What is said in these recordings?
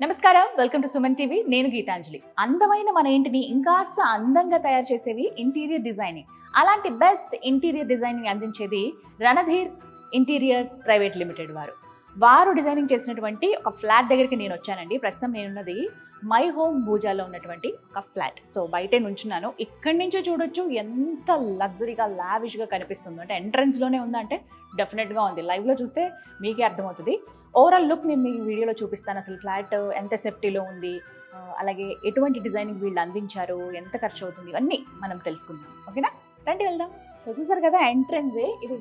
నమస్కారం, welcome to Suman TV. నేను గీతాంజలి. అందమైన మన ఇంటిని ఇంకాస్త అందంగా తయారు చేసేవి ఇంటీరియర్ డిజైనింగ్. అలాంటి బెస్ట్ ఇంటీరియర్ డిజైనింగ్ అందించేది రణధీర్ ఇంటీరియర్స్ ప్రైవేట్ లిమిటెడ్ వారు డిజైనింగ్ చేసినటువంటి ఒక ఫ్లాట్ దగ్గరికి నేను వచ్చానండి. ప్రస్తుతం నేనున్నది మై హోమ్ భూజాలో ఉన్నటువంటి ఒక ఫ్లాట్. సో బయటే నుంచున్నాను. ఇక్కడి నుంచే చూడొచ్చు ఎంత లగ్జరీగా లావిష్గా కనిపిస్తుందో. అంటే ఎంట్రన్స్లోనే ఉందంటే డెఫినెట్గా ఉంది. లైవ్లో చూస్తే మీకే అర్థమవుతుంది. ఓవరాల్ లుక్ నేను మీకు వీడియోలో చూపిస్తాను. అసలు ఫ్లాట్ ఎంత సేఫ్టీలో ఉంది, అలాగే ఎటువంటి డిజైనింగ్ వీళ్ళు అందించారు, ఎంత ఖర్చు అవుతుంది, ఇవన్నీ మనం తెలుసుకుందాం. ఓకేనా, రండి వెళ్దాం. సో చూసారు కదా, ఎంట్రన్సే ఇది.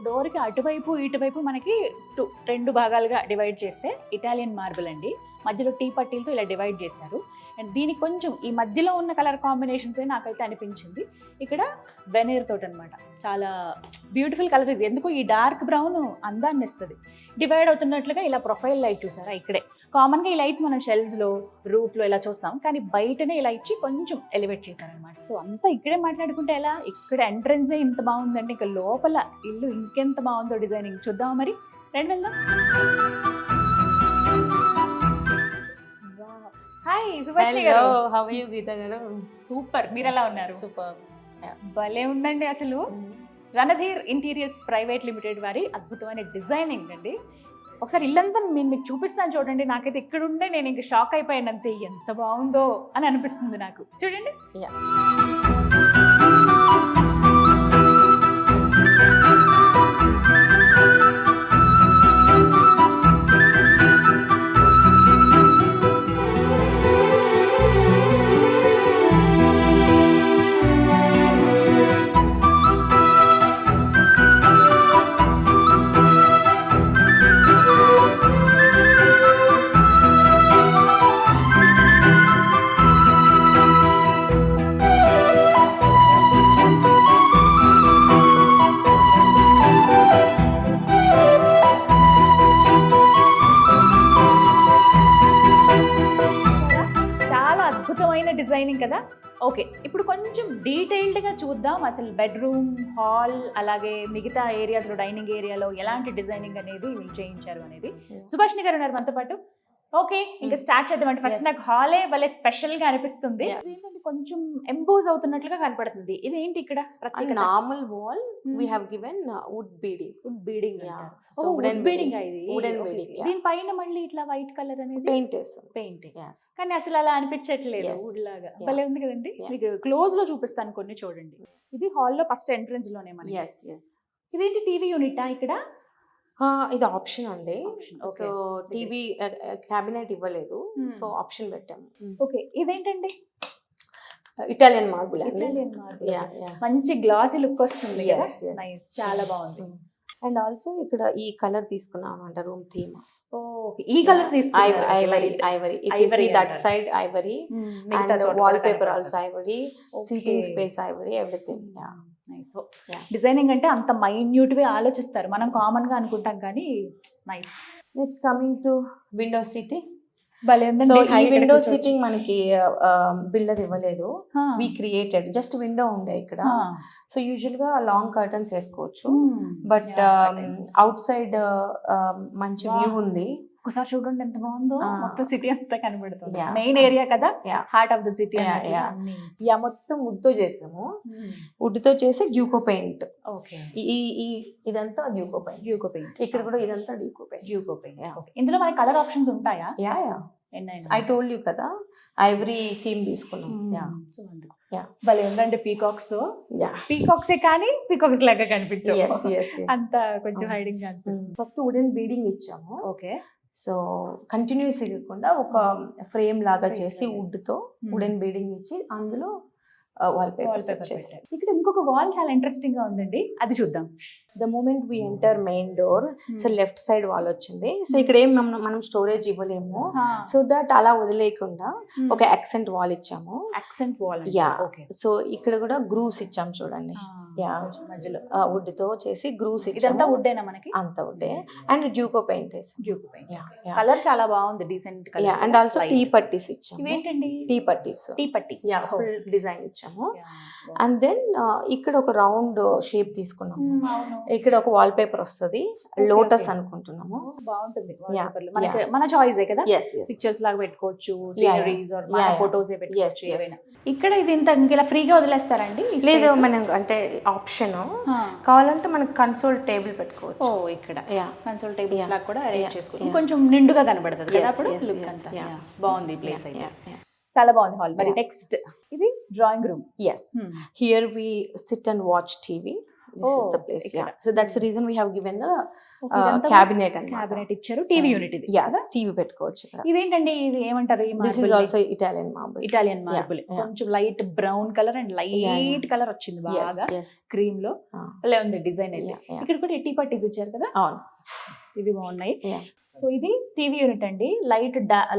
డోర్కి అటువైపు ఇటువైపు మనకి రెండు భాగాలుగా డివైడ్ చేస్తే ఇటాలియన్ మార్బుల్ అండి. మధ్యలో టీ పట్టీలతో ఇలా డివైడ్ చేశారు. అండ్ దీనికి కొంచెం ఈ మధ్యలో ఉన్న కలర్ కాంబినేషన్సే నాకైతే అనిపించింది. ఇక్కడ వెనీర్ తోటి అనమాట, చాలా బ్యూటిఫుల్ కలర్ ఇది. ఎందుకు ఈ డార్క్ బ్రౌన్ అందాన్ని ఇస్తుంది. డివైడ్ అవుతున్నట్లుగా ఇలా ప్రొఫైల్ లైట్ చూసారా, ఇక్కడే కామన్గా ఈ లైట్స్ మనం షెల్ఫ్స్లో, రూఫ్లో ఇలా చూస్తాం, కానీ బయటనే ఇలా ఇచ్చి కొంచెం ఎలివేట్ చేశారనమాట. సో అంతా ఇక్కడే మాట్లాడుకుంటే ఎలా, ఇక్కడ ఎంట్రన్సే ఇంత బాగుందంటే ఇంకా లోపల ఇల్లు ఇంకెంత బాగుందో డిజైనింగ్ చూద్దాం. మరి రండి వెళ్దాం. హాయ్ సుభాషిణి గారు. హౌ ఆర్ యు గీత గారు? సూపర్, మీరు ఎలా ఉన్నారు? సూపర్. భలే ఉందండి అసలు. రణధీర్ ఇంటీరియర్స్ ప్రైవేట్ లిమిటెడ్ వారి అద్భుతమైన డిజైనింగ్ అండి. ఒకసారి ఇల్లంతా నేను మీకు చూపిస్తాను చూడండి. నాకైతే ఇక్కడుండే నేను ఇంకా షాక్ అయిపోయాను అంతే, ఎంత బాగుందో అని అనిపిస్తుంది నాకు. చూడండి. డిజైనింగ్ కదా. ఓకే, ఇప్పుడు కొంచెం డీటెయిల్డ్గా చూద్దాం. అసలు బెడ్రూమ్, హాల్, అలాగే మిగతా ఏరియాస్లో, డైనింగ్ ఏరియాలో ఎలాంటి డిజైనింగ్ అనేది వీళ్ళు చేయించారు అనేది. సుభాషిణి గారు ఉన్నారు మనతో పాటు. ఓకే, ఇంకా స్టార్ట్ చేద్దాం. అంటే ఫస్ట్ నాకు హాలే భలే స్పెషల్ గా అనిపిస్తుంది. ఏంటంటే కొంచెం ఎంబోజ్ అవుతున్నట్లుగా కనపడుతుంది. ఇది ఏంటి ఇక్కడ ప్రత్యేకత? Normal wall we have given wood beading. So wood beading ఇది. దీని పైన మళ్ళీ ఇట్లా వైట్ కలర్ అనేది పెయింట్. కానీ అసలు అలా అనిపించట్లేదు, వుడ్ లాగా భలే ఉంది కదండి. మీకు క్లోజ్ లో చూపిస్తాను కొన్ని, చూడండి. ఇది హాల్లో ఫస్ట్ ఎంట్రన్స్ లోనే మనకి. ఇదేంటి, టీవీ యూనిటా ఇక్కడ? ఇది ఆప్షన్ అండి. సో టీవీ క్యాబినెట్ ఇవ్వలేదు, సో ఆప్షన్ పెట్టాము. ఓకే, ఇదేంటండి? Italian marble. మంచి గ్లాసీ లుక్ వస్తుంది. చాలా బాగుంది. అండ్ ఆల్సో ఇక్కడ ఈ కలర్ తీసుకున్నాం అంట, రూమ్ థీమ్. ఈ కలర్ తీసుకున్నారు, Ivory. If you see that side, ivory, and wallpaper also ivory, seating space ivory, everything. Nice. Designing అంటే అంత మైన్యూట్ గా ఆలోచిస్తారు. మనం కామన్ గా అనుకుంటాం కానీ nice. Next coming to window seating. So ఈ విండో సీటింగ్ మనకి బిల్డర్ ఇవ్వలేదు, వి క్రియేటెడ్. జస్ట్ విండో ఉండే ఇక్కడ. సో యూజువల్ గా లాంగ్ కర్టన్స్ వేసుకోవచ్చు, బట్ అవుట్ సైడ్ మంచి వ్యూ ఉంది. ఒకసారి చూడండి ఎంత బాగుందో, మొత్తం సిటీ అంతా కనబడుతుంది. మెయిన్ ఏరియా కదా, హార్ట్ ఆఫ్ ద సిటీ. మొత్తం వుడ్ తో చేసాము. వుడ్ తో చేసి డ్యూకో పెయింట్. ఇదంతా డ్యూకో పెయింట్. ఇక్కడ కూడా ఇదంతా డ్యూకో పెయింట్. ఇందులో మనకి కలర్ ఆప్షన్స్ ఉంటాయా? ఐ టోల్డ్ యూ కదా, ఐవరీ థీమ్ తీసుకున్నాం. భలే ఉందండి. పీకాక్సే కానీ పీకాక్స్ లాగా కనిపించాయి. అంత కొంచెం హైడింగ్ కనిపిస్తుంది. ఫస్ట్ వుడెన్ బీడింగ్ ఇచ్చాము. ఓకే, సో కంటిన్యూస్ ఇవ్వకుండా ఒక ఫ్రేమ్ లాగా చేసి వుడ్ తో వుడెన్ బీడింగ్ ఇచ్చి అందులో వాల్పేపర్ చేశారు. ఇక్కడ ఇంకొక వాల్ చాలా ఇంట్రెస్టింగ్ గా ఉందండి, అది చూద్దాం. The moment we enter main door, so left side wall వచ్చింది. సో ఇక్కడ ఏం మనం స్టోరేజ్ ఇవ్వలేము, సో దట్ అలా వదిలేయకుండా ఒక యాక్సెంట్ వాల్ ఇచ్చాము. Accent wall. సో ఇక్కడ కూడా గ్రూవ్స్ ఇచ్చాము చూడండి. యా మధ్యలో వుడ్ తో చేసి గ్రూస్ ఇదంతా ఇచ్చాము. వుడ్డేనా మనకి? అంత వుడ్డే. అండ్ డ్యూకో పెయింట్ వేసాం. Duco paint. Yeah yeah colour చాలా బాగుంది, decent yeah. Colour. And also T పట్టీస్ ఇచ్చాము. ఇవేంటండి? టీ పట్టీస్. టీ పట్టీస్. యా ఫుల్ డిజైన్ ఇచ్చాము. అండ్ దెన్ ఇక్కడ ఒక రౌండ్ షేప్ తీసుకున్నాము. అవును. ఇక్కడ ఒక వాల్ పేపర్ వస్తుంది, లోటస్ అనుకుంటున్నాము. బాగుంటుంది. Yeah, మనకి yeah. మన చాయిసే కదా, ఎస్ ఎస్. పిక్చర్స్ లాగా పెట్టుకోవచ్చు, Yeah, yeah. సీనరీస్ ఆర్ మన Yeah, yeah. ఫోటోస్ పెట్టుకోవచ్చు, Yes, yes. ఏవైనా. ఇక్కడ ఇది ఇంత ఇలా ఫ్రీగా వదిలేస్తారండి? ఈ లేదు, space? మనం అంటే ఆప్షన్ ఆ. కావాలంటే మనకు కన్సోల్ టేబుల్ పెట్టుకోవచ్చు. ఓ ఇక్కడ యా కన్సోల్ టేబుల్స్ Yeah. లాగా కూడా అరేంజ్ Yeah. చేసుకోవచ్చు. Yeah. కొంచెం నిండుగా కనబడుతుంది కదా Yes, అప్పుడు yes, లుక్ yes. అంతా. Yeah. Yeah. బాగుంది ప్లేస్ అయితే. Yeah. చాలా బాగుంది హాల్. మరి Yeah. నెక్స్ట్ ఇది drawing room. Yes. Here we sit and watch TV. This is the place. ikkada. Yeah. So that's the reason we have given the ఇదంతా cabinet and cabinet ఇచ్చారు. TV unit ఇది. Yes, TV పెట్టుకోవచ్చు ఇక్కడ. ఇదేంటంటే ఇది ఏమంటారు? ఈ This is also Italian marble. Italian marble. Yeah. కొంచెం light brown colour and light colour వచ్చింది Yes, బాగా yes. క్రీమ్ లో. Ah. అలా ఉంది డిజైన్ అయితే. Yeah, yeah. ఇక్కడ కూడా టీ పట్టీస్ ఇచ్చారు కదా, అవును. ఇవి బాగున్నాయి. Yeah. సో ఇది టీవీ యూనిట్ అండి.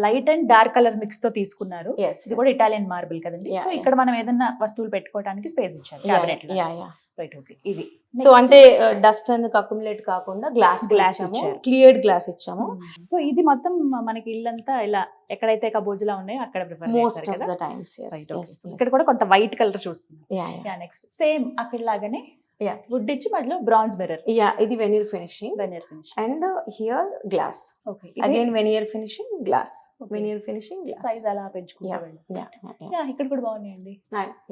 Light and dark colour mix తో తీసుకున్నారు. Yes. ఇది కూడా ఇటాలియన్ మార్బుల్ కదండి. Yeah, so yeah. ఇక్కడ మనం ఏదైనా వస్తువులు పెట్టుకోవడానికి స్పేస్ ఇచ్చారు Yeah, క్యాబినెట్ లో. yeah, yeah. Right, okay. ఇది సో అంటే డస్ట్ అందుకు అక్యుములేట్ కాకుండా గ్లాస్ Glass ఇచ్చాము, ఇచ్చారు. క్లియర్డ్ గ్లాస్ ఇచ్చాము. సో ఇది మొత్తం మనకి ఇల్లంతా ఇలా ఎక్కడైతే కబోర్డ్స్ లా ఉన్నాయో అక్కడ ప్రిఫర్ మోస్ట్ చేస్తారు ఆఫ్ కదా. The times. Right, okay. ఇక్కడ కూడా కొంత వైట్ కలర్ చూస్తున్నాం. యా నెక్స్ట్ సేమ్ అక్కడ లాగానే Yeah. వుడ్ ఇచ్చి మధ్యలో బ్రాంజ్ మిర్రర్, యా ఇది veneer finishing. Veneer finish. And here glass. Okay. Again veneer finishing glass. Okay. Veneer finishing glass. Size అలా పెంచుకుంటూ వెళ్ళి. Yeah, ఇక్కడ కూడా బాగున్నాయండి.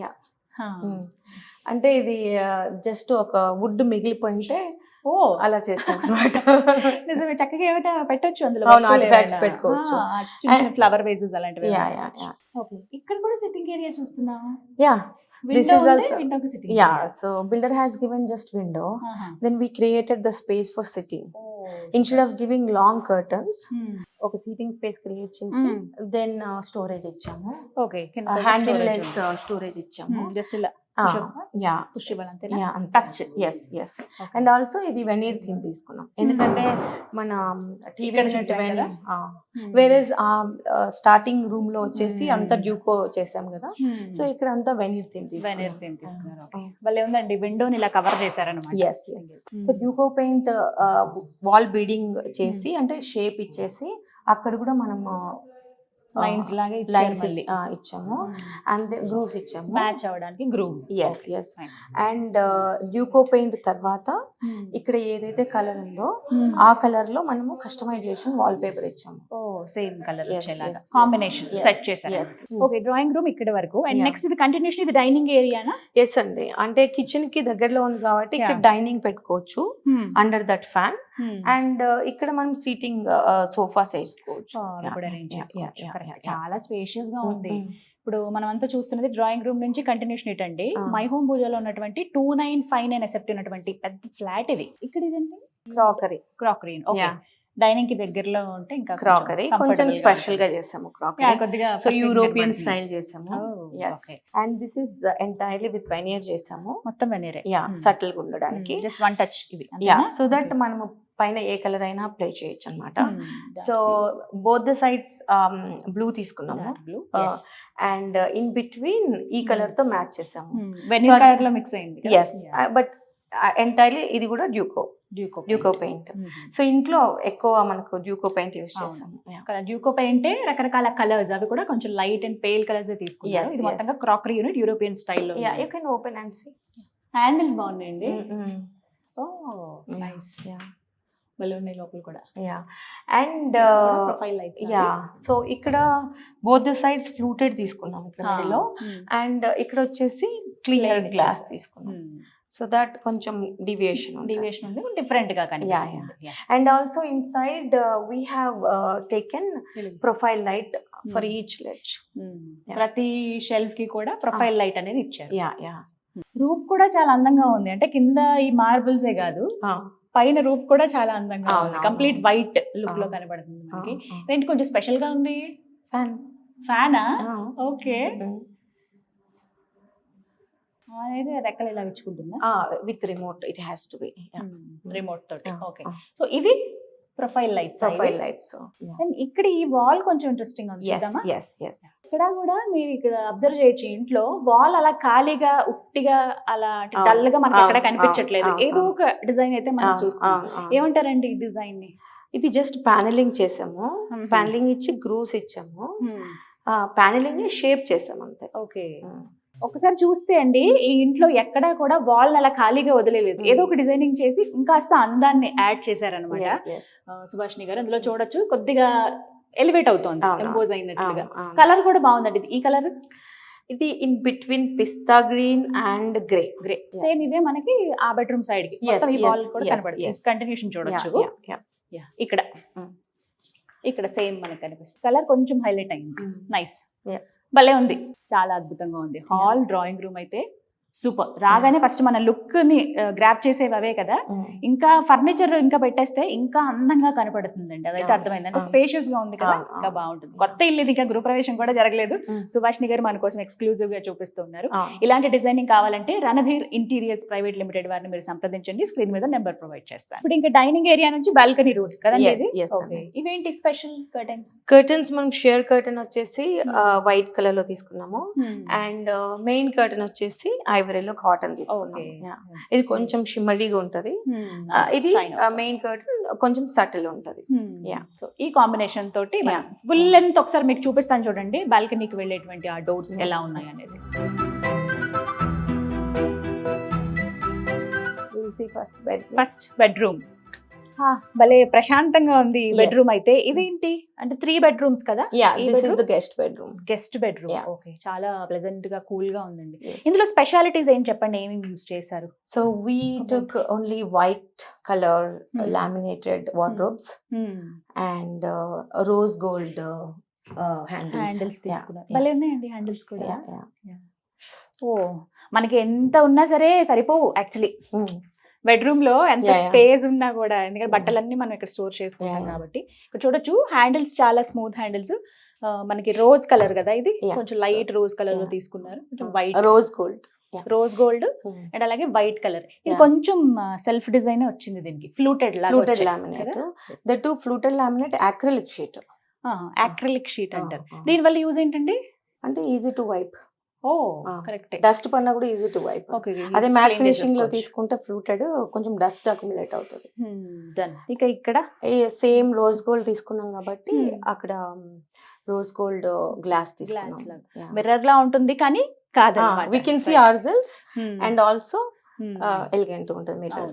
యా అంటే ఇది జస్ట్ ఒక వుడ్ మిగిలిపోయింటే ఓ అలా చేసాం అన్నమాట. నిజమే, చక్కగా ఏమైనా పెట్టొచ్చు అందులో. అవును, artifacts పెట్టుకోవచ్చు. ఫ్లవర్ వేసెస్ అలాంటివి. Yeah yeah yeah okay. ఇక్కడ కూడా సిట్టింగ్ ఏరియా చూస్తున్నాం. యా. This is also విండోకి sitting. yeah. So builder has given just window. Then we created the space for sitting. Instead of giving long curtains, ఒక seating space create చేసి then storage ఇచ్చాము. Okay. Handleless storage ఇచ్చాము. Just ఇలా yeah push ఇవ్వాలంతేనా? Yeah touch. Yes yes. And also ఇది veneer theme తీసుకున్నాం, ఎందుకంటే మన టీవీ ఇక్కడ చూసాం కదా. వేరేస్ స్టార్టింగ్ రూమ్ లో వచ్చేసి అంతా డ్యూకో చేసాం కదా. సో ఇక్కడ అంతా వెనీర్ థీమ్ వెనీర్ థీమ్ తీసుకున్నారు. ఓకే. భలే ఉందండి, విండోని ఇలా కవర్ చేశారన్నమాట. Yes yes. So Duco paint wall beading చేసి అంటే షేప్ ఇచ్చేసి అక్కడ కూడా మనం లైన్స్ లాగా లైన్స్ మళ్ళీ ఇచ్చాము. అండ్ గ్రూవ్స్ ఇచ్చాము మ్యాచ్ అవ్వడానికి grooves. Yes yes. And Duco paint తర్వాత ఇక్కడ ఏదైతే కలర్ ఉందో ఆ కలర్ లో మనము కస్టమైజేషన్ వాల్ పేపర్ ఇచ్చాము. ఓ సేమ్ కలర్ Yes, వచ్చేలాగా yes, కాంబినేషన్ yes, సెట్ చేశారు. yes. ఓకే, డ్రాయింగ్ రూమ్ ఇక్కడ వరకు. And Yeah. నెక్స్ట్ ఇది కంటిన్యూషన్, ఇది డైనింగ్ ఏరియానా? ఎస్ అండి, అంటే కిచెన్ కి దగ్గరలో ఉంది కాబట్టి ఇక్కడ Yeah. డైనింగ్ పెట్టుకోవచ్చు అండర్ దట్ ఫ్యాన్. అండ్ ఇక్కడ మనం సీటింగ్ సోఫాస్ వేసుకోవచ్చు. చాలా స్పేషియస్ గా ఉంది. ఇప్పుడు మనం అంతా చూస్తున్నది డ్రాయింగ్ రూమ్ నుంచి కంటిన్యూషన్ ఇటండి. మై హోమ్ పూజలో ఉన్నటువంటి 2959 ఎసెప్ట్ ఉన్నటువంటి పెద్ద ఫ్లాట్ ఇది. ఇక్కడ ఇదండి crockery. Crockery. Okay. Yeah. Dining కి దగ్గరలో ఉంటే ఇంకా క్రాకరీ కొంచెం స్పెషల్ గా చేసాము. క్రాకరీ కొద్దిగా సో యూరోపియన్ స్టైల్ చేసాము. Oh, okay. And this is entirely with veneer చేసాము. మొత్తం వెనీరే. యా, సటిల్ గా ఉండడానికి. జస్ట్ వన్ టచ్ ఇది. యా, సో దట్ మనము పైన ఏ కలర్ అయినా అప్లై చేయొచ్చు అనమాట. So both the sides blue తీసుకున్నాము. అండ్ ఇన్ బిట్వీన్ ఈ కలర్ తో మ్యాచ్ చేసాము. వెనీర్ కలర్ లో మిక్స్ అయింది. ఎస్, బట్ ఎంటైర్లీ ఇది కూడా డ్యూకో పెయింట్. సో ఇంట్లో ఎక్కువ మనకు డ్యూకో పెయింట్ యూస్ చేసాము. డ్యూకో పెయింట్ రకరకాల కలర్స్, అవి కూడా కొంచెం లైట్ అండ్ పేల్ కలర్స్ తీసుకున్నారు. Yes, ఇది yes. మొత్తంగా క్రాకరీ యూనిట్ యూరోపియన్ స్టైల్లో. Yeah, you can open and see. Handles బాగున్నాయండి. Oh nice. యా, భలే ఉన్నాయి లోపల కూడా. Yeah. And profile lights. Yeah, so ఇక్కడ బోత్ ద సైడ్స్ ఫ్లూటెడ్ తీసుకున్నాం ఇక్కడ మిడిల్లో. అండ్ ఇక్కడ వచ్చేసి క్లియర్ గ్లాస్ తీసుకున్నాం. సో దట్ కొంచెం డివియేషన్ ఉంది, డిఫరెంట్ గా కనిపిస్తుంది. And also inside we have taken profile light for each ledge. ప్రతి షెల్ఫ్ కి కూడా ప్రొఫైల్ లైట్ అనేది ఇచ్చారు. Yeah yeah. రూఫ్ కూడా చాలా అందంగా ఉంది. అంటే కింద ఈ మార్బుల్సే కాదు, పైన రూఫ్ కూడా చాలా అందంగా ఉంది. కంప్లీట్ వైట్ లుక్ లో కనబడుతుంది మనకి. ఏంటి కొంచెం స్పెషల్ గా ఉంది. ఫ్యానా? ఓకే. అనేది రెక్కలు ఇలా విచ్చుకుంటుందా? With remote. It has to be remote తోటి. ఓకే. సో ఇవి ప్రొఫైల్ లైట్స్. అండ్ ఇక్కడ ఈ వాల్ కొంచెం ఇంట్రెస్టింగ్ ఉంది చూద్దామా? ఇక్కడ కూడా మీరు ఇక్కడ అబ్జర్వ్ చేయొచ్చు, ఇంట్లో వాల్ అలా ఖాళీగా ఉట్టిగా అలా డల్ గా మనకి ఎక్కడ కనిపించట్లేదు, ఏదో ఒక డిజైన్ అయితే మనం చూస్తాం. ఏమంటారండి ఈ డిజైన్ ని? ఇది జస్ట్ ప్యానలింగ్ చేసాము, ప్యానలింగ్ ఇచ్చి గ్రూవ్స్ ఇచ్చాము, ప్యానలింగ్ షేప్ చేసాము అంతే. ఓకే, ఒకసారి చూస్తే అండి ఈ ఇంట్లో ఎక్కడా కూడా వాల్ అలా ఖాళీగా వదిలేదు, ఏదో ఒక డిజైనింగ్ చేసి ఇంకాస్త అందాన్ని యాడ్ చేశారనమాట సుభాషిణి గారు. అందులో చూడొచ్చు కొద్దిగా ఎలివేట్ అవుతోంది, ఎంపోజ్ అయినట్లుగా. కలర్ కూడా బాగుందండి. ఈ కలర్ ఇది in between pista green and grey. Same ఇదే మనకి ఆ బెడ్రూమ్ సైడ్ కి మొత్తం ఈ వాల్ కూడా కనబడుతుంది. కంటిన్యూషన్ చూడొచ్చు. ఇక్కడ సేమ్ మనకి కనిపిస్తుంది. కలర్ కొంచెం హైలైట్ అయింది. నైస్, భలే ఉంది, చాలా అద్భుతంగా ఉంది. హాల్ డ్రాయింగ్ రూమ్ అయితే సూపర్. రాగానే ఫస్ట్ మన లుక్ ని గ్రాప్ చేసేవి అవే కదా, ఇంకా ఫర్నిచర్ ఇంకా పెట్టేస్తే ఇంకా అందంగా కనపడుతుందండి. అదైతే అర్థమైంది. అంటే స్పేషియస్ గా ఉంది కదా, ఇంకా బాగుంటుంది. కొత్త ఇల్లు, ఇంకా గృహప్రవేశం కూడా జరగలేదు. సుభాషిణి గారు మన కోసం ఎక్స్క్లూజివ్ గా చూపిస్తున్నారు. ఇలాంటి డిజైనింగ్ కావాలంటే రణధీర్ ఇంటీరియర్స్ ప్రైవేట్ లిమిటెడ్ వారిని మీరు సంప్రదించండి. స్క్రీన్ మీద నెంబర్ ప్రొవైడ్ చేస్తాను. ఇప్పుడు ఇంకా డైనింగ్ ఏరియా నుంచి బాల్కనీ రూట్ కదండి. ఇవేంటి స్పెషల్ కర్టన్స్? మనం షేర్ కర్టన్ వచ్చేసి వైట్ కలర్ లో తీసుకున్నాము, అండ్ మెయిన్ కర్టన్ వచ్చేసి ఐవరీలో కాటన్ తీసుకున్నాము. ఇది కొంచెం షిమ్మరీగా ఉంటది. ఇది మెయిన్ కర్టన్ కొంచెం సటిల్ ఉంటది. సో ఈ కాంబినేషన్ తోటి ఫుల్ లెంత్ ఒకసారి మీకు చూపిస్తాను చూడండి, బాల్కనీకి వెళ్ళేటువంటి ఆ డోర్స్ ఎలా ఉన్నాయి అనేది. ఫస్ట్ బెడ్రూమ్ భలే ప్రశాంతంగా ఉంది ఈ బెడ్రూమ్ అయితే. ఇదేంటి అంటే 3 bedrooms కదా? This is the guest bedroom. Okay, చాలా ప్లెజెంట్ గా కూల్ గా ఉందండి. ఇందులో స్పెషాలిటీస్ ఏం చెప్పండి, ఏమేమి యూజ్ చేశారు? So we took only white colour laminated wardrobes and rose gold handles తీసుకున్నారు. భలే ఉన్నాయండి హ్యాండిల్స్ కూడా. ఓ, మనకి ఎంత ఉన్నా సరే సరిపోవు యాక్చువల్లీ బెడ్రూమ్ లో, ఎంత స్పేస్ ఉన్నా కూడా, ఎందుకంటే బట్టలన్నీ మనం ఇక్కడ స్టోర్ చేసుకుంటాం కాబట్టి. ఇక్కడ చూడొచ్చు హ్యాండిల్స్ చాలా స్మూత్ హ్యాండిల్స్. మనకి రోజ్ కలర్ కదా, ఇది కొంచెం లైట్ రోజ్ కలర్ లో తీసుకున్నారు. వైట్ రోజ్ గోల్డ్ అండ్ అలాగే వైట్ కలర్. ఇది కొంచెం సెల్ఫ్ డిజైన్ వచ్చింది దీనికి. ఫ్లూటెడ్ లామినేట్ యాక్రిలిక్ షీట్ అంటారు. దీని వల్ల యూజ్ ఏంటండి? అంటే easy to wipe. Oh correct, dust పన్నా కూడా ఈజీ టు వైప్. అదే మ్యాట్ ఫినిషింగ్ లో తీసుకుంటే ఫ్లూటెడ్ కొంచెం డస్ట్ అక్యుములేట్ అవుతుంది. ఇక ఇక్కడ సేమ్ రోజ్ గోల్డ్ తీసుకున్నాం కాబట్టి అక్కడ రోజ్ గోల్డ్ గ్లాస్ తీసుకున్నాం. మిర్రర్ లా ఉంటుంది కానీ కాదన్నమాట. We can see ourselves and also elegant ఉంటుంది మిర్రర్.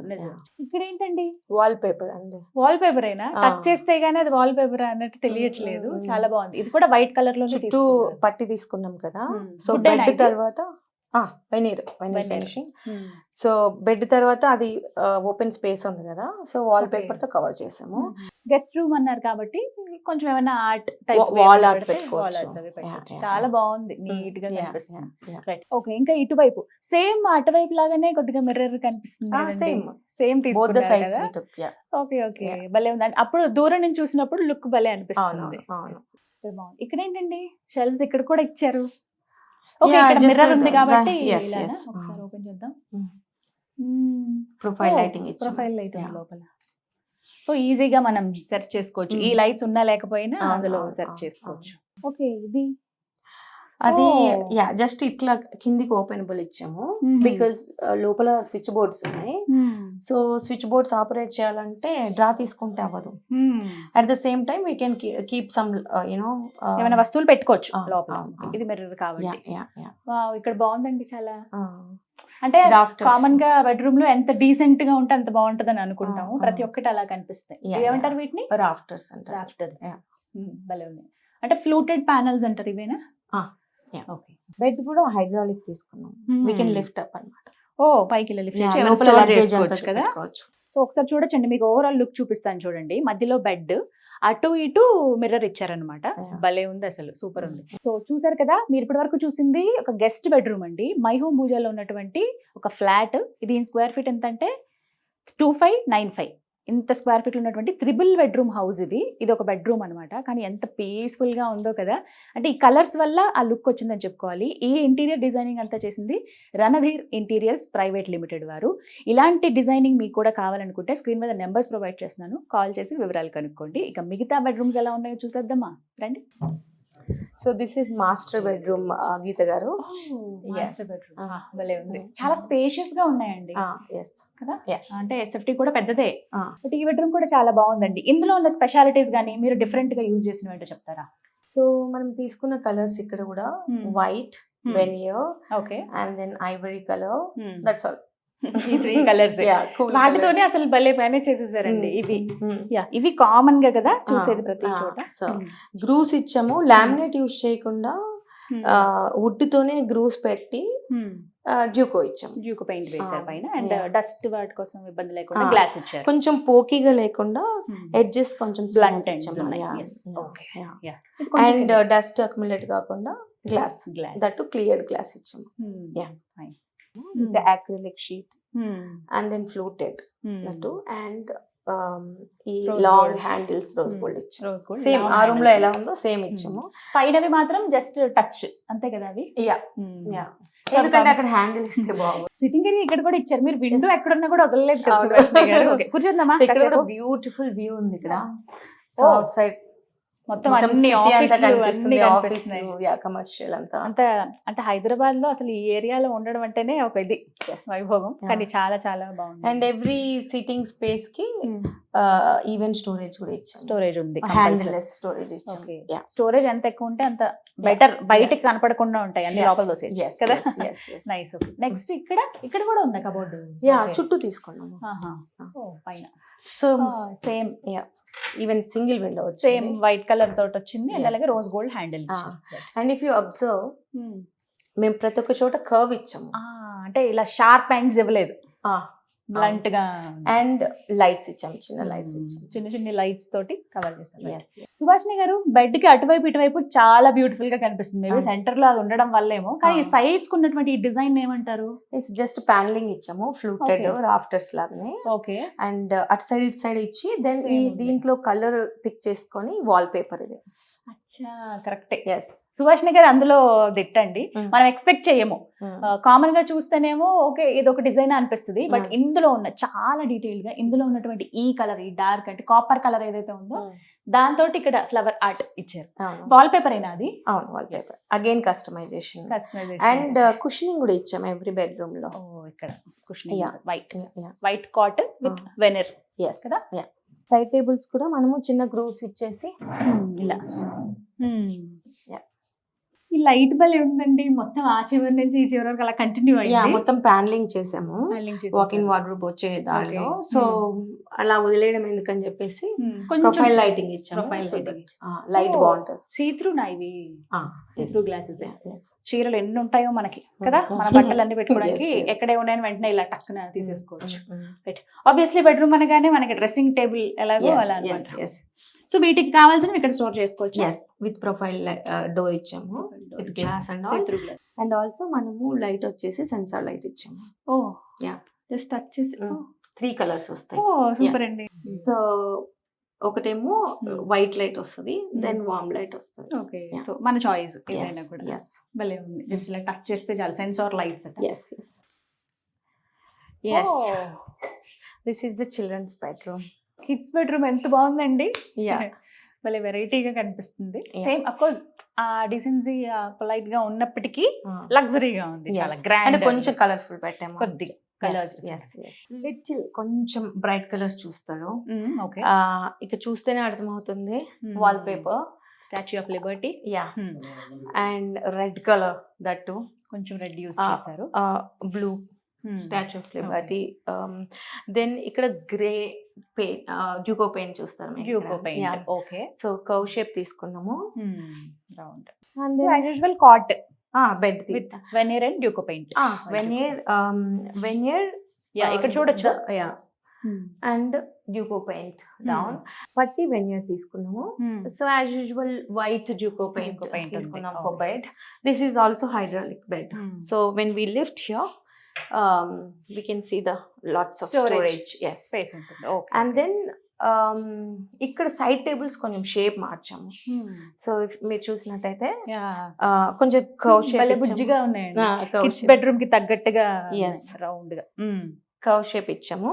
ఇక్కడ ఏంటండి? వాల్ పేపర్ అండి. వాల్ పేపర్ అయినా టచ్ చేస్తే గానీ అది వాల్ పేపర్ అన్నట్టు తెలియట్లేదు. చాలా బాగుంది. ఇది కూడా వైట్ కలర్ లో చుట్టూ పట్టి తీసుకున్నాం కదా. సో బెడ్ తర్వాత వెనీర్ ఫినిషింగ్. సో బెడ్ తర్వాత అది ఓపెన్ స్పేస్ ఉంది కదా, సో వాల్ పేపర్ తో కవర్ చేసాము. గెస్ట్ రూమ్ అన్నారు కాబట్టి కొంచెం ఏమైనా ఆర్ట్ వాల్ ఆర్ట్ పెట్టుకోవచ్చు. చాలా బాగుంది, నీట్ గా కనిపిస్తుంది. ఓకే, ఇంకా ఇటువైపు సేమ్ అటువైపు లాగానే కొద్దిగా మిర్రర్ కనిపిస్తుంది. సేమ్ తీసుకున్నారు. ఓకే ఓకే, భలే ఉంది. అప్పుడు దూరం నుంచి చూసినప్పుడు లుక్ భలే అనిపిస్తుంది. ఇక్కడ ఏంటండి షెల్ఫ్స్ ఇక్కడ కూడా ఇచ్చారు. ఓకే, ఇక్కడ మిర్రర్ ఉంది కాబట్టి ఒకసారి ఓపెన్ చేద్దాం. ప్రొఫైల్ లైటింగ్ లోపల. సో ఈజీగా మనం సెర్చ్ చేసుకోవచ్చు. ఈ లైట్స్ ఉన్నా లేకపోయినా అందులో సెర్చ్ చేసుకోవచ్చు. ఓకే, ఇది అది జస్ట్ ఇట్లా కిందికి ఓపెనబుల్ ఇచ్చాము, బికాస్ లోపల స్విచ్ బోర్డ్స్ ఉన్నాయి. సో స్విచ్ బోర్డ్స్ ఆపరేట్ చేయాలంటే డ్రా తీసుకుంటే అవ్వదు. At the same time we can keep some you know ఏమైనా వస్తువులు పెట్టుకోవచ్చు లోపల. ఇది మిర్రర్ కాబట్టి ఇక్కడ బాగుందండి చాలా. అంటే కామన్ గా బెడ్రూమ్ లో ఎంత డీసెంట్ గా ఉంటే అంత బాగుంటది అని అనుకుంటాము. ప్రతి ఒక్కటి అలా కనిపిస్తాయి. ఏమంటారు వీటిని? రాఫ్టర్స్. భలే ఉన్నాయి. అంటే ఫ్లూటెడ్ ప్యానల్స్ అంటారు ఇవేనా? ఓకే, బెడ్ కూడా హైడ్రాలిక్ తీసుకున్నాం. వీ కెన్ లిఫ్ట్ అప్ అన్నమాట. ఓ పైకి లిఫ్ట్ చేసుకోవచ్చు కదా. సో ఒకసారి చూడొచ్చండి, మీకు ఓవరాల్ లుక్ చూపిస్తాను చూడండి. మధ్యలో బెడ్, అటు ఇటు మిర్రర్ ఇచ్చారనమాట. భలే ఉంది, అసలు సూపర్ ఉంది. సో చూసారు కదా, మీరు ఇప్పటి వరకు చూసింది ఒక గెస్ట్ బెడ్రూమ్ అండి, మై హోమ్ భూజాలో ఉన్నటువంటి ఒక ఫ్లాట్. ఇది స్క్వేర్ ఫీట్ ఎంత అంటే 2595. ఇంత స్క్వేర్ ఫీట్ ఉన్నటువంటి 3 బెడ్రూమ్ హౌస్ ఇది ఒక బెడ్రూమ్ అనమాట. కానీ ఎంత పీస్ఫుల్ గా ఉందో కదా. అంటే ఈ కలర్స్ వల్ల ఆ లుక్ వచ్చిందని చెప్పుకోవాలి. ఈ ఇంటీరియర్ డిజైనింగ్ అంతా చేసింది రణధీర్ ఇంటీరియర్స్ ప్రైవేట్ లిమిటెడ్ వారు. ఇలాంటి డిజైనింగ్ మీకు కూడా కావాలనుకుంటే స్క్రీన్ మీద నెంబర్స్ ప్రొవైడ్ చేస్తున్నాను, కాల్ చేసి వివరాలు కనుక్కోండి. ఇక మిగతా బెడ్రూమ్స్ ఎలా ఉన్నాయో చూసేద్దామా, రండి. So this is master bedroom Geetha గారు. మాస్టర్ బెడ్రూమ్ భలే ఉంది, చాలా స్పేషియస్ గా ఉన్నాయండి కదా. అంటే ఎస్ఎఫ్టీ కూడా పెద్దదే, బట్ ఈ బెడ్రూమ్ కూడా చాలా బాగుందండి. ఇందులో ఉన్న స్పెషాలిటీస్ గానీ మీరు డిఫరెంట్ గా యూజ్ చేసిన ఏంటో చెప్తారా? సో మనం తీసుకున్న కలర్స్ ఇక్కడ కూడా white, veneer, okay, and then ivory colour, that's all. ఈ 3 కలర్స్ వాటితోనే అసలు భలే మేనేజ్ చేసేసారండి. ఇవి కామన్ గా కదా చూసేది ప్రతి చోట. సో గ్రూస్ ఇచ్చాము, లామినేట్ యూజ్ చేయకుండా వుడ్ తోనే గ్రూస్ పెట్టి డ్యూకో ఇచ్చాము. డ్యూకో పెయింట్ వేసారు పైన, అండ్ డస్ట్ వాటి కోసం ఇబ్బంది లేకుండా గ్లాస్ ఇచ్చారు. కొంచెం పోకీగా లేకుండా ఎడ్జెస్ కొంచెం బ్లంట్ అండ్ డస్ట్ అక్యుములేట్ కాకుండా గ్లాస్ దట్ క్లియర్ గ్లాస్ ఇచ్చాము. The acrylic sheet and then fluted that and ఈ లాంగ్ హ్యాండిల్స్ రోజ్ గోల్డ్ ఇచ్చాము. సేమ్ ఆ రూమ్ లో ఎలా ఉందో సేమ్ ఇచ్చాము. పైనవి మాత్రం జస్ట్ టచ్ అంతే కదా అవి. ఎందుకంటే అక్కడ హ్యాండిల్ ఇస్తే బాగుంది. సిట్టింగ్ ఏరియా ఇక్కడ కూడా ఇచ్చారు. మీరు విండో ఎక్కడున్నా కూడా వదలలేదు. కూర్చోద్దామా? ఇక్కడ కూడా బ్యూటిఫుల్ వ్యూ ఉంది ఇక్కడ. సో అవుట్ సైడ్ మొత్తం అన్ని కమర్షియల్ అంతా అంటే హైదరాబాద్ లో అసలు ఈ ఏరియాలో ఉండడం అంటేనే ఒక ఇది వైభోగం. కానీ చాలా చాలా బాగుంది. అండ్ ఎవ్రీ సిట్టింగ్ స్పేస్ కి ఈవెన్ స్టోరేజ్ కూడా ఇచ్చాం. స్టోరేజ్ ఉంది, హ్యాండిల్లెస్ స్టోరేజ్ ఇచ్చాం. స్టోరేజ్ ఎంత ఎక్కువ ఉంటే అంత బెటర్, బయటకి కనపడకుండా ఉంటాయి అన్ని లోపల దోసేయచ్చు కదా. నైస్. నెక్స్ట్ ఇక్కడ కూడా ఉందా కబోర్డ్? చుట్టూ తీసుకున్నాము పైన. So same even single window same white colour తోటి వచ్చింది, అండ్ అలాగే rose gold handle. And if you observe మేము ప్రతి ఒక్క చోట కర్వ్ ఇచ్చాము. అంటే ఇలా షార్ప్ ఎండ్స్ ఇవ్వలేదు, బ్లంట్ గా. అండ్ లైట్స్ ఇచ్చాము, చిన్న లైట్స్ ఇచ్చాము, చిన్న లైట్స్ తోటి కవర్ చేస్తాం. సుభాషిణి గారు, బెడ్ కి అటువైపు ఇటువైపు చాలా బ్యూటిఫుల్ గా కనిపిస్తుంది. మేబీ సెంటర్ లో అది ఉండడం వల్లేమో. కానీ సైడ్స్ ఉన్నటువంటి ఈ డిజైన్ ఏమంటారు? ఇట్స్ జస్ట్ ప్యానలింగ్ ఇచ్చాము, ఫ్లూటెడ్ రాఫ్టర్స్ లాగానే. ఓకే. అండ్ అటు సైడ్ ఇటు సైడ్ ఇచ్చి దెన్ ఈ దీంట్లో కలర్ పిక్ చేసుకొని వాల్ పేపర్ ఇది. అచ్చా, కరెక్టే. సుభాషిణి గారు అందులో దిట్టండి. మనం ఎక్స్పెక్ట్ చేయము. కామన్ గా చూస్తేనేమో ఓకే ఇది ఒక డిజైన్ అనిపిస్తుంది, బట్ ఇందులో ఉన్న చాలా డీటెయిల్ గా ఇందులో ఉన్నటువంటి ఈ కలర్, ఈ డార్క్ అంటే కాపర్ కలర్ ఏదైతే ఉందో దాంతో ఇక్కడ ఫ్లవర్ ఆర్ట్ ఇచ్చారు. వాల్ పేపర్ అయినా అది? అవును, wallpaper. Again customisation and cushioning కూడా ఇచ్చాము ఎవ్రీ బెడ్రూమ్ లో. ఇక్కడ cushioning white cot with veneer కదా. సైడ్ టేబుల్స్ కూడా మనము చిన్న గ్రూవ్స్ ఇచ్చేసి ఇలా. ఈ లైట్ బల్ ఉందండి, మొత్తం ఆ చివరి నుంచి ఈ చివరి వరకు అలా కంటిన్యూ అయ్యింది. మొత్తం ప్యానలింగ్ చేసాము వాక్ ఇన్ వార్డ్రోబ్ వచ్చే దారిలో. సో అలా వదిలేయడం ఎందుకని చెప్పేసి ప్రొఫైల్ లైటింగ్ ఇచ్చాము. లైట్ బాగుంటుంది. సీత్రూ ఇవి సీత్రూ గ్లాసెస్. చీరలు ఎన్ని ఉంటాయో మనకి కదా, మన బట్టలు అన్ని పెట్టుకోవడానికి ఎక్కడే ఉన్నాయని వెంటనే ఇలా టక్కున తీసేసుకోవచ్చు. ఆబ్వియస్లీ బెడ్రూమ్ అనగానే మనకి డ్రెస్సింగ్ టేబుల్ ఎలాగో అలా అన్నమాట. సో వీటికి కావాల్సిన ఇక్కడ స్టోర్ చేసుకోవచ్చు. విత్ ప్రొఫైల్ డోర్ ఇచ్చాము, విత్ గ్లాస్ అండ్ ఆల్సో మనము లైట్ వచ్చేసి సెన్సార్ లైట్ ఇచ్చాము. జస్ట్ టచ్ చేసి 3 కలర్స్ వస్తాయి. సూపర్ అండి. సో ఒకటేమో వైట్ లైట్ వస్తుంది, దెన్ వార్మ్ లైట్ వస్తుంది. ఓకే, సో మన చాయిస్ ఏదైనా కూడా. భలే ఉంది. జస్ట్ ఇలా టచ్ చేస్తే చాలు, sensor lights. This is the children's bedroom. Kids bedroom ఎంత బాగుందండి. భలే వెరైటీగా కనిపిస్తుంది. సేమ్ అఫ్ కోర్స్ ఆ డిసెన్సీ పొలైట్ గా ఉన్నప్పటికీ లగ్జరీగా ఉంది, చాలా గ్రాండ్. కొంచెం కలర్ఫుల్ పెట్టాము, కొద్దిగా కలర్స్. లిటిల్ కొంచెం బ్రైట్ కలర్స్ చూస్తారు. ఇక చూస్తేనే అర్థమవుతుంది. Wallpaper Statue of Liberty, and red colour, that కొంచెం రెడ్ యూస్ చేశారు. Blue Statue of Liberty. Then ఇక్కడ గ్రే పెయింట్, డ్యూకో పెయింట్ చూస్తారు. Duco paint. Okay. So curve shape తీసుకున్నాము, round. And usual cot bed with veneer and Duco paint. Veneer ఇక్కడ చూడొచ్చు. And Duco paint down. పట్టి veneer తీసుకున్నాము. So as usual white duco paint తీసుకున్నాం for bed. This is also hydraulic bed. So when we lift here we can see the lots of Storage. storage. Yes. Space ఉంటుంది. Okay. And then ఇక్కడ side tables కొంచెం shape మార్చాము. So మీరు చూసినట్టయితే కొంచెం curve భలే shape బుజ్జిగా ఉన్నాయండి. కిడ్స్ బెడ్రూమ్ కి తగ్గట్టుగా Yes. రౌండ్ గా. కర్వ్ షేప్ ఇచ్చాము.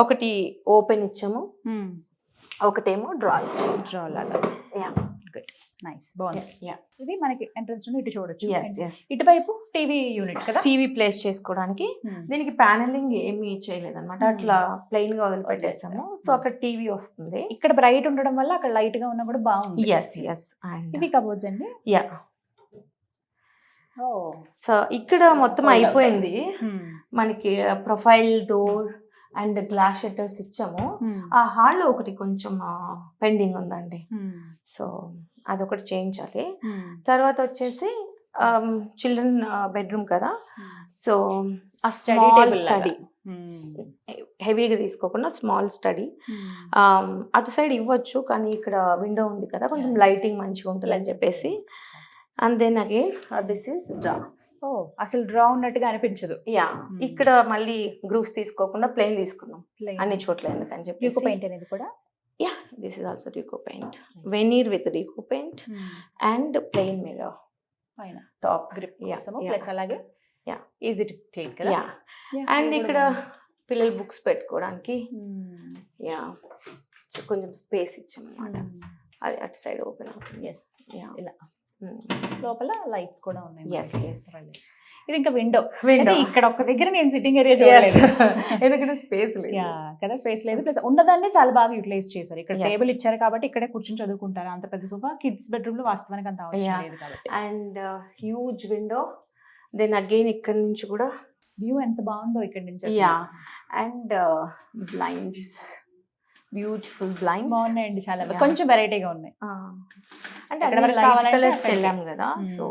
ఒకటి ఓపెన్ ఇచ్చాము, ఒకటేమో డ్రా లాగా. యా గుడ్, నైస్, బాగుంది. యా ఇది మనకి ఎంట్రన్స్ నుండి ఇటు చూడొచ్చు. ఎస్ ఎస్ ఇటువైపు టీవీ యూనిట్ కదా. టీవీ ప్లేస్ చేసుకోవడానికి దీనికి ప్యానలింగ్ ఏమీ చేయలేదు అనమాట, అట్లా ప్లెయిన్ గా వదిలిపెట్టేసాము. సో అక్కడ టీవీ వస్తుంది. ఇక్కడ బ్రైట్ ఉండడం వల్ల అక్కడ లైట్ గా ఉన్నా కూడా బాగుంది. ఎస్ ఎస్ ఇది కబోర్డ్స్ అండి. యా సో ఇక్కడ మొత్తం అయిపోయింది. మనకి profile door and glass shutters ఇచ్చాము. ఆ హాల్లో ఒకటి కొంచెం పెండింగ్ ఉందండి, సో అదొకటి చేయించాలి. తర్వాత వచ్చేసి చిల్డ్రన్ బెడ్రూమ్ కదా, సో ఆ స్మాల్ స్టడీ, హెవీగా తీసుకోకుండా స్మాల్ స్టడీ. అటు సైడ్ ఇవ్వచ్చు, కానీ ఇక్కడ విండో ఉంది కదా, కొంచెం లైటింగ్ మంచిగా ఉంటుంది అని చెప్పేసి. And then again this is drawer. అసలు డ్రా ఉన్నట్టుగా అనిపించదు. యా ఇక్కడ మళ్ళీ గ్రూవ్స్ తీసుకోకుండా ప్లెయిన్ తీసుకున్నాం అన్ని చోట్ల, ఎందుకని చెప్పి. పెయింట్ అనేది కూడా. Yeah this is also duco paint, veneer with duco paint and plain mirror పైన టాప్ గ్రిప్ కోసము, ప్లస్ అలాగే యా ఈజీ టు క్లీన్ కదా. యా అండ్ ఇక్కడ పిల్లల బుక్స్ పెట్టుకోవడానికి యా కొంచెం స్పేస్ ఇచ్చాం అన్నమాట. అది అటు సైడ్ ఓపెన్ అవుతుంది. ఎస్, ఇలా లోపల లైట్స్ కూడా ఉన్నాయి. ఎస్ ఎస్ ఇది ఇంకా విండో. విండో ఇక్కడ ఒక దగ్గర నేను సిట్టింగ్ ఏరియా చూడలేదు, ఎందుకంటే స్పేస్ లేదు కదా, స్పేస్ లేదు. ప్లస్ ఉన్నదాన్ని చాలా బాగా యూటిలైజ్ చేశారు. ఇక్కడ టేబుల్ ఇచ్చారు కాబట్టి ఇక్కడే కూర్చొని చదువుకుంటారు. అంత పెద్ద సోఫా కిడ్స్ బెడ్రూమ్ లో వాస్తవానికి అంత అవసరం లేదు కాబట్టి. And huge window. Then again ఇక్కడ నుంచి కూడా వ్యూ ఎంత బాగుందో ఇక్కడ నుంచి. Yeah and blinds, beautiful blinds బాగున్నాయండి, చాలా కొంచెం వెరైటీగా ఉన్నాయి. అంటే అక్కడ లైట్ కలర్స్ వెళ్ళాం కదా, సో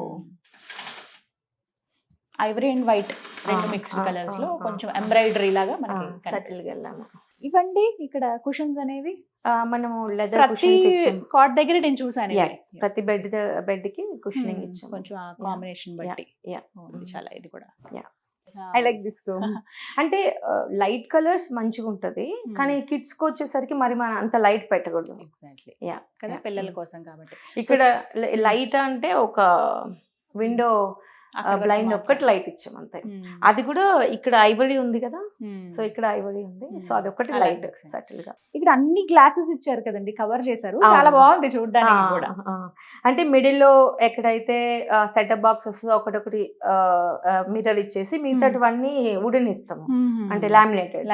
ఐవరీ అండ్ వైట్ రెండు మిక్స్డ్ కలర్స్ లో కొంచెం ఎంబ్రాయిడరీ లాగా మనకి సటిల్ గా వెళ్ళాము. ఇవ్వండి ఇక్కడ కుషన్స్ అనేవి మనము లెదర్ కుషన్స్ ఇచ్చాము. కాట్ దగ్గర నేను చూసాను. ప్రతి బెడ్ కి కుషనింగ్ ఇచ్చాము, కొంచెం ఆ కాంబినేషన్ బట్టి. చాలా ఇది కూడా ఐ లైక్ దిస్ రూమ్. అంటే లైట్ కలర్స్ మంచిగా ఉంటది, కానీ కిడ్స్ కి వచ్చేసరికి మరి మనం అంత లైట్ పెట్టకూడదు. ఎగ్జాక్ట్లీ కదా, పిల్లల కోసం కాబట్టి. ఇక్కడ లైట్ అంటే ఒక విండో బ్లైండ్ ఒక్కటి లైట్ ఇచ్చాం అంతే. అది కూడా ఇక్కడ ఐవరీ ఉంది కదా, సో ఇక్కడ ఐవరీ ఉంది, సో అదొకటి లైట్ సటిల్ గా. ఇక్కడ అన్ని గ్లాసెస్ ఇచ్చారు కదండి, కవర్ చేశారు, చాలా బాగుంది చూడడానికి కూడా. అంటే మిడిల్ లో ఎక్కడైతే సెటప్ బాక్స్ వస్తుందో ఒకటొకటి మిర్రర్ ఇచ్చేసి మిగతావన్నీ వుడెన్ ఇస్తాము, అంటే లామినేటెడ్.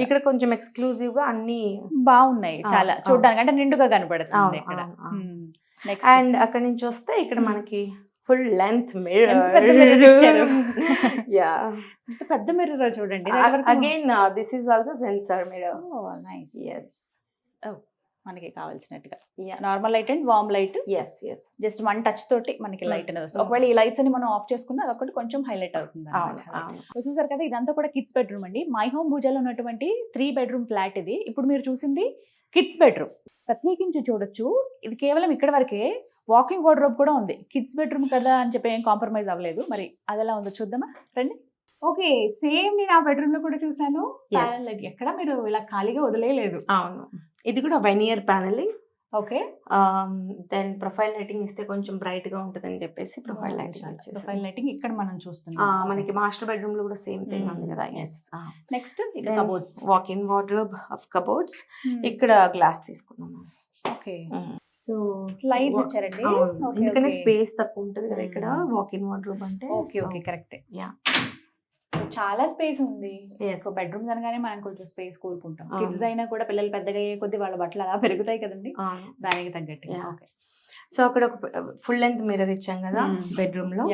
ఇక్కడ కొంచెం ఎక్స్క్లూజివ్ గా అన్ని బాగున్నాయి చాలా చూడడానికి, అంటే నిండుగా కనపడుతుంది ఇక్కడ. అండ్ అక్కడ నుంచి వస్తే ఇక్కడ మనకి ఫుల్ లెంత్ మిర్రర్. యా ఇంత పెద్ద మిర్రర్ చూడండి. Again this is also sensor mirror. Nice. yes మనకి కావాల్సినట్టుగా normal light and warm light. Yes yes just one touch తోటి మనకి లైట్ అనేది వస్తుంది. ఒకవేళ ఈ లైట్స్ అని మనం ఆఫ్ చేసుకున్నా అదొకటి కొంచెం హైలైట్ అవుతుంది. చూసారు కదా, ఇదంతా కూడా కిడ్స్ బెడ్రూమ్ అండి. మై హోమ్ భుజాలో ఉన్నటువంటి 3 బెడ్రూమ్ ఫ్లాట్ ఇది. ఇప్పుడు మీరు చూసింది కిడ్స్ బెడ్రూమ్. ప్రత్యేకించి చూడొచ్చు, ఇది కేవలం ఇక్కడ వరకే. వాకింగ్ వార్డ్రోబ్ కూడా ఉంది. కిడ్స్ బెడ్రూమ్ కదా అని చెప్పి ఏం కాంప్రమైజ్ అవ్వలేదు. మరి అది ఎలా ఉందో చూద్దామా రండి. ఓకే, సేమ్ నేను ఆ బెడ్రూమ్ లో కూడా చూసాను. ఎక్కడ మీరు ఇలా ఖాళీగా వదిలేయలేదు. అవును, ఇది కూడా veneer panelling. Okay, then profile lighting ఇస్తే కొంచెం బ్రైట్ గా ఉంటుంది అని చెప్పేసి ప్రొఫైల్ లైటింగ్ ఇక్కడ మనం చూస్తున్నాం. మనకి మాస్టర్ బెడ్రూమ్ లో కూడా సేమ్ థింగ్ ఉంది కదా. Next cupboards, walk in wardrobe of cupboards. ఇక్కడ గ్లాస్ తీసుకున్నాము. ఓకే, సో స్లైడ్స్ ఇచ్చారండి, ఎందుకంటే స్పేస్ తక్కువ ఉంటుంది కదా ఇక్కడ వాక్ ఇన్ వార్డ్రోబ్ అంటే. Okay okay, correct. యా, చాలా స్పేస్ ఉంది. బెడ్రూమ్స్ అనగానే మనం కొంచెం స్పేస్ కోరుకుంటాం. కిడ్స్ అయినా కూడా పిల్లలు పెద్దగా అయ్యే కొద్ది వాళ్ళ బట్టలు అలా పెరుగుతాయి కదండి, దానికి తగ్గట్టు. ఓకే, సో అక్కడ ఒక ఫుల్ లెంత్ మిర్రర్ ఇచ్చాం కదా బెడ్రూమ్ లో.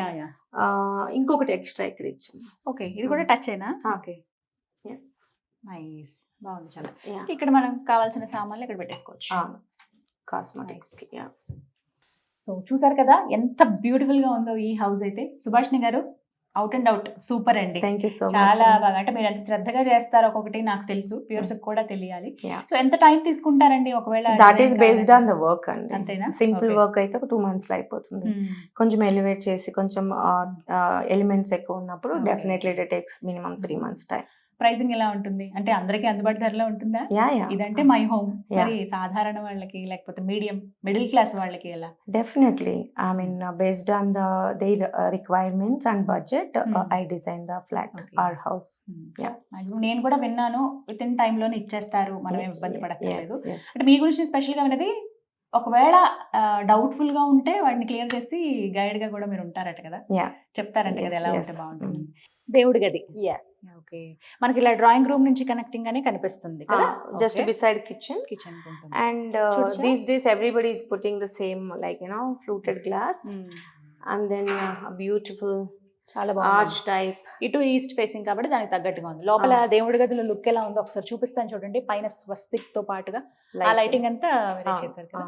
ఇంకొకటి ఎక్స్ట్రా ఇక్కడ ఇచ్చాం. ఓకే, ఇది కూడా టచ్ అయినా. ఓకే, ఎస్, నైస్, బాగుంది చాలా. ఇక్కడ మనం కావాల్సిన సామాన్లు ఇక్కడ పెట్టేసుకోవచ్చు. కాస్మెటిక్స్. సో చూసారు కదా ఎంత బ్యూటిఫుల్ గా ఉందో ఈ హౌస్ అయితే. సుభాష్ని గారు, అవుట్ అండ్ అవుట్ సూపర్ అండి. Thank you so much. చాలా బాగా, అంటే మీరు ఎంత శ్రద్ధగా చేస్తారో ఒక్కొక్కటి నాకు తెలుసు, వ్యూవర్స్ కూడా తెలియాలి. Yeah. సో ఎంత టైం తీసుకుంటారండి ఒకవేళ దట్ design ఈస్ బేస్డ్ కావాలంటే? ఆన్ ద వర్క్ అండి. అంతేనా? Simple Okay. వర్క్ అయితే ఒక 2 months లో అయిపోతుంది. కొంచెం ఎలివేట్ చేసి కొంచెం ఎలిమెంట్స్ ఎక్కువ ఉన్నప్పుడు Okay. Definitely it takes minimum 3 months time. Pricing ఎలా ఉంటుంది, అంటే అందరికీ అందుబాటు ధరలో ఉంటుందా? యా ఇదంటే మై హోమ్, Yeah. మరి సాధారణ వాళ్ళకి లేకపోతే మీడియం మిడిల్ క్లాస్ వాళ్ళకి ఎలా? Definitely I mean based on the their requirements and budget I design the flat Okay. Or house. Yeah. Maximum నేను కూడా విన్నాను, విత్ ఇన్ టైమ్ లోనే ఇచ్చేస్తారు, మనం ఏం ఇబ్బంది పడక్కర్లేదు. Yes. అంటే మీ గురించి స్పెషల్ గా విన్నది, ఒకవేళ డౌట్ఫుల్ గా ఉంటే వాటిని క్లియర్ చేసి గైడ్ గా కూడా మీరు ఉంటారట కదా, Yeah. చెప్తారంట కదా Yes, ఎలా yes. ఉంటే బాగుంటుంది. దేవుడి గది. Yes. ఓకే, మనకి ఇలా డ్రాయింగ్ రూమ్ నుంచి కనెక్టింగ్ గానే కనిపిస్తుంది కదా, Just beside kitchen. కిచెన్ ఉంటుంది. And Chucha? these days everybody is putting the same, like, you know, fluted glass and then a beautiful చాలా బాగుంది. arch type. ఇటు ఈస్ట్ ఫేసింగ్ కాబట్టి దానికి తగ్గట్టుగా ఉంది. లోపల దేవుడి గదిలో లుక్ ఎలా ఉందో ఒకసారి చూపిస్తాను చూడండి. పైన స్వస్తిక్ తో పాటుగా ఆ లైటింగ్ అంతా మీరే చేశారు కదా,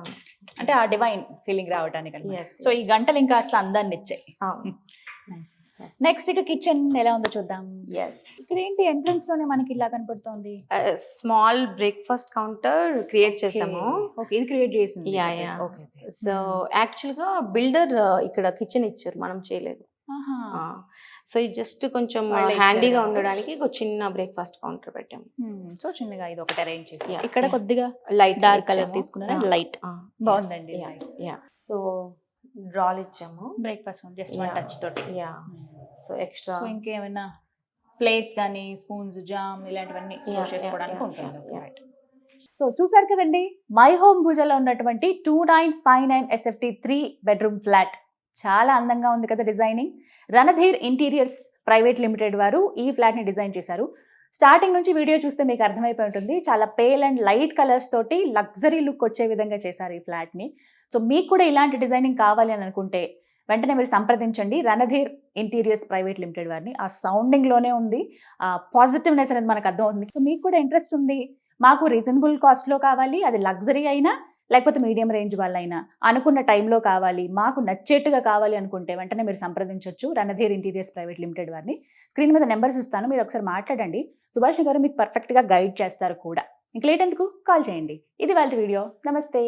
అంటే ఆ డివైన్ ఫీలింగ్ రావడానికి. Yes. సో ఈ గంటలు ఇంకా కాస్త అందాన్ని ఇచ్చాయి. నెక్స్ట్ ఇక కిచెన్ ఎలా ఉందో చూద్దాం. Yes. ఇక్కడ ఏంటి, ఎంట్రన్స్ లోనే మనకి ఇలా కనపడుతోంది. స్మాల్ బ్రేక్ఫాస్ట్ కౌంటర్ క్రియేట్ చేసాము. ఓకే, ఇది క్రియేట్ చేసింది. Yeah. సో యాక్చువల్ గా బిల్డర్ ఇక్కడ కిచెన్ ఇచ్చారు, మనం చేయలేదు. సో ఇది జస్ట్ కొంచెం వాళ్ళే హ్యాండీగా ఇచ్చారా? ఉండడానికి ఒక చిన్న బ్రేక్ఫాస్ట్ కౌంటర్ పెట్టాము. సో చిన్నగా ఇది ఒకటి అరేంజ్ చేసి, Yeah, ఇక్కడ yeah. కొద్దిగా లైట్ డార్క్ కలర్ తీసుకున్నారా? లైట్ బాగుందండి. సో డ్రాల్ ఇచ్చాము. బ్రేక్ఫాస్ట్ జస్ట్ వన్ టచ్ తోటి. సో ఎక్స్ట్రా సో ఇంకేమైనా ప్లేట్స్ కానీ స్పూన్స్, జామ్ ఇలాంటివన్నీ స్టోర్ చేసుకోవడానికి ఉంటుంది. సో చూసారు కదండి, మై హోమ్ భుజలో ఉన్నటువంటి 2959 SFT 3 bedroom ఫ్లాట్. చాలా అందంగా ఉంది కదా designing. Randhir interiors private limited వారు ఈ ఫ్లాట్ ని డిజైన్ చేశారు. స్టార్టింగ్ నుంచి వీడియో చూస్తే మీకు అర్థమైపోయి ఉంటుంది, చాలా పేల్ అండ్ లైట్ కలర్స్ తోటి లగ్జరీ లుక్ వచ్చే విధంగా చేశారు ఈ ఫ్లాట్ ని. సో మీకు కూడా ఇలాంటి డిజైనింగ్ కావాలి అని అనుకుంటే వెంటనే మీరు సంప్రదించండి రణధీర్ ఇంటీరియర్స్ ప్రైవేట్ లిమిటెడ్ వారిని. ఆ సౌండింగ్ లోనే ఉంది, ఆ పాజిటివ్నెస్ అనేది మనకు అర్థం అవుతుంది. సో మీకు కూడా ఇంట్రెస్ట్ ఉంది, మాకు రీజనబుల్ కాస్ట్ లో కావాలి, అది లగ్జరీ అయినా లేకపోతే మీడియం రేంజ్ వాళ్ళైనా, అనుకున్న టైంలో కావాలి, మాకు నచ్చేట్టుగా కావాలి అనుకుంటే వెంటనే మీరు సంప్రదించవచ్చు రణధీర్ ఇంటీరియర్స్ ప్రైవేట్ లిమిటెడ్ వారిని. స్క్రీన్ మీద నెంబర్స్ ఇస్తాను, మీరు ఒకసారి మాట్లాడండి. సుభాష్ గారు మీకు పర్ఫెక్ట్గా గైడ్ చేస్తారు కూడా. ఇంక లేట్ ఎందుకు, కాల్ చేయండి. ఇది వాళ్ళ వీడియో. నమస్తే.